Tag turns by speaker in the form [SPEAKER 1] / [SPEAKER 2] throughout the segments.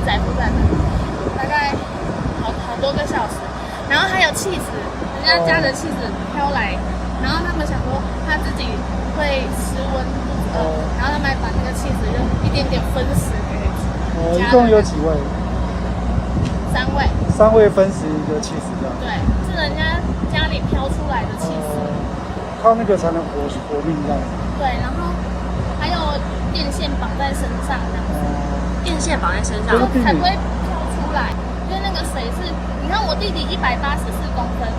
[SPEAKER 1] 载负在那里，大概好多个小时。然后还有气死，人家家的气死飘来，然后他们想说他自己会失温肚子饿，然后他们还把那个气死就一点点分食给
[SPEAKER 2] 一共有几位
[SPEAKER 1] ？3位。
[SPEAKER 2] 3位分食一个气死这样。
[SPEAKER 1] 对，是人家家里飘出来的气死。
[SPEAKER 2] 靠那个才能活命这样子。
[SPEAKER 1] 对，然后还有电线绑在身上这样子。
[SPEAKER 3] 电线绑在身上，
[SPEAKER 1] 才不会飘出来。因为那个水是，你看我弟弟184公分，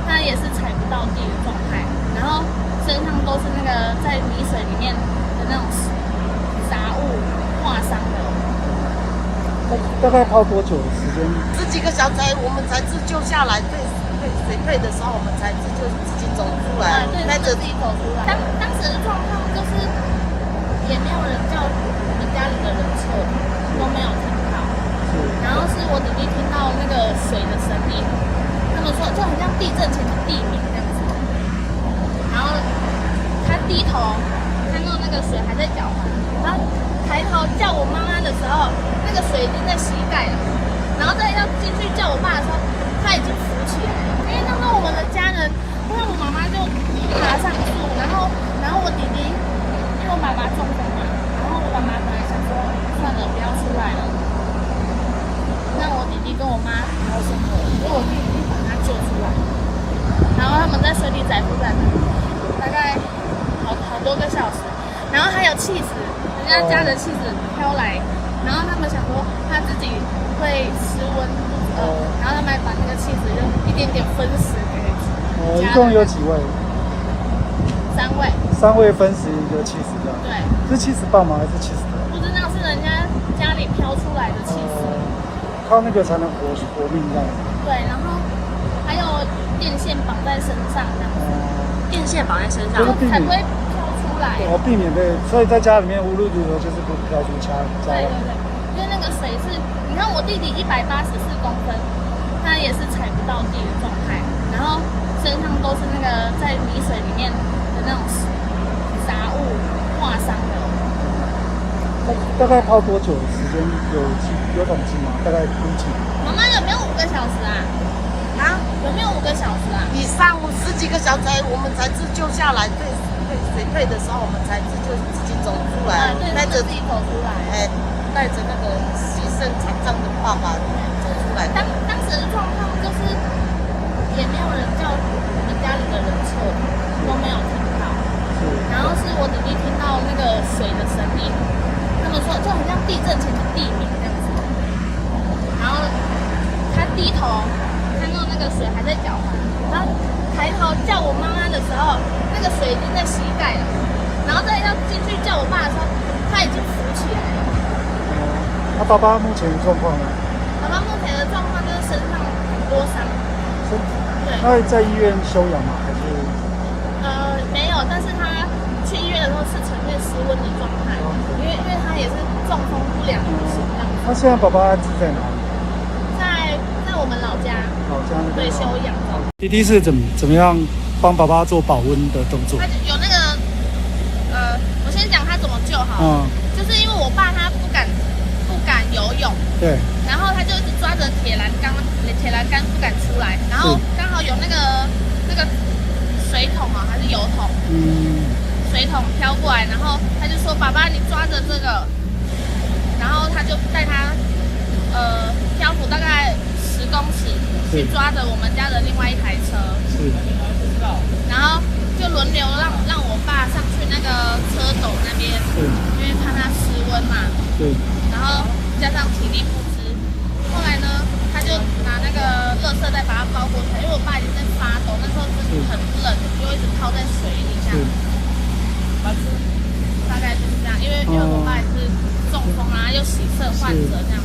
[SPEAKER 1] 他也是踩不到地的状态，然后身上都是那个在泥水里面的那种杂物划伤的。
[SPEAKER 2] 大概泡多久的时间
[SPEAKER 4] ？10几个小时我们才自救下来，水退的时候我们才自己走出来，
[SPEAKER 1] 带着自己走出来。当时的状况就是也没有人叫我们家里的人撤，都没有听到。然后是我弟弟听到那个水的声音，他们说就很像地震前的地鸣这样子。然后他低头看到那个水还在脚环，然后抬头叫我妈妈的时候，那个水已经在膝盖了。然后再要进去叫我爸的时候，他已经浮起来了。因为那时候我们的家人，因为我妈妈就爬上树，然后我弟弟，因为我妈妈中风嘛，然后我妈妈本来想说算了不要出来了，让我弟弟跟我妈好好生活，所以我弟弟把他救出来。然后他们在水里载负载那里，大概好多个小时。然后还有气死，人家家的气死飘来，然后他们想说他自己会失温肚子饿，然后他们还把那个气死就一点点分食给
[SPEAKER 2] 一共有几位
[SPEAKER 1] ？3位。
[SPEAKER 2] 3位分食一个气死这样。
[SPEAKER 1] 对。
[SPEAKER 2] 是气死棒吗？还是气死的？
[SPEAKER 1] 不知道，是人家家里飘出来的气死。
[SPEAKER 2] 靠那个才能活命这样子。
[SPEAKER 1] 对，然后还有电线绑在身上这样子。
[SPEAKER 3] 电线绑在身上，
[SPEAKER 1] 才不会飘出来。
[SPEAKER 2] 避免被，所以在家里面无论如何就是不飘出家外。
[SPEAKER 1] 对，因为那个水是，你看我弟弟184公分，他也是踩不到地的状态，然后身上都是那个在泥水里面的那种杂物划伤的。
[SPEAKER 2] 大概泡多久的时间？有统计吗？大概估计。
[SPEAKER 1] 妈妈有没有5个小时啊？有没有5个小时啊？
[SPEAKER 4] 以上10几个小时我们才自救下来，水退的时候我们才自己走出来，
[SPEAKER 1] 带着自己走出来。
[SPEAKER 4] 带着那个牺牲残障的爸爸走出来。
[SPEAKER 1] 当时的状况就是也没有人叫我们家里的人撤，都没有听到。然后是我弟弟听到那个水的声音，他们说就很像地震前的地鸣这样子。然后他低头看到那个水还在脚环，然后抬头叫我妈妈的时候，那个水已经在膝盖了。然后再要进去叫我爸的时候，他已经浮起来了。
[SPEAKER 2] 他爸爸目前的状况呢？
[SPEAKER 1] 爸爸目前的状况就是身上很多伤。对。
[SPEAKER 2] 他在医院休养吗？还是？
[SPEAKER 1] 没有，但是他去医院的时候是呈现失温的状态，因为他也是中风不良不行这样子。
[SPEAKER 2] 他现在爸爸安置在哪里？
[SPEAKER 1] 在我们老家。对，休养中。
[SPEAKER 2] 弟弟是怎么样帮爸爸做保温的动作？
[SPEAKER 1] 他有那个我先讲他怎么救好。就是因为我爸他不敢游泳。
[SPEAKER 2] 对。
[SPEAKER 1] 然后他就一直抓着铁栏杆不敢出来，然后刚好有那个水桶啊，还是油桶？水桶飘过来，然后他就说：“爸爸，你抓着这个。”然后他就带他漂浮大概10公尺，去抓着我们家的另外一台车。然后就轮流让我爸上去那个车斗那边，因为怕他失温嘛。然后加上体力不支，后来呢，他就拿那个垃圾袋把它包裹起来，因为我爸已经在发抖，那时候真的很冷，就一直泡在水里这样。大概就是这样，因为我爸也是中风啊，又洗肾患者这样。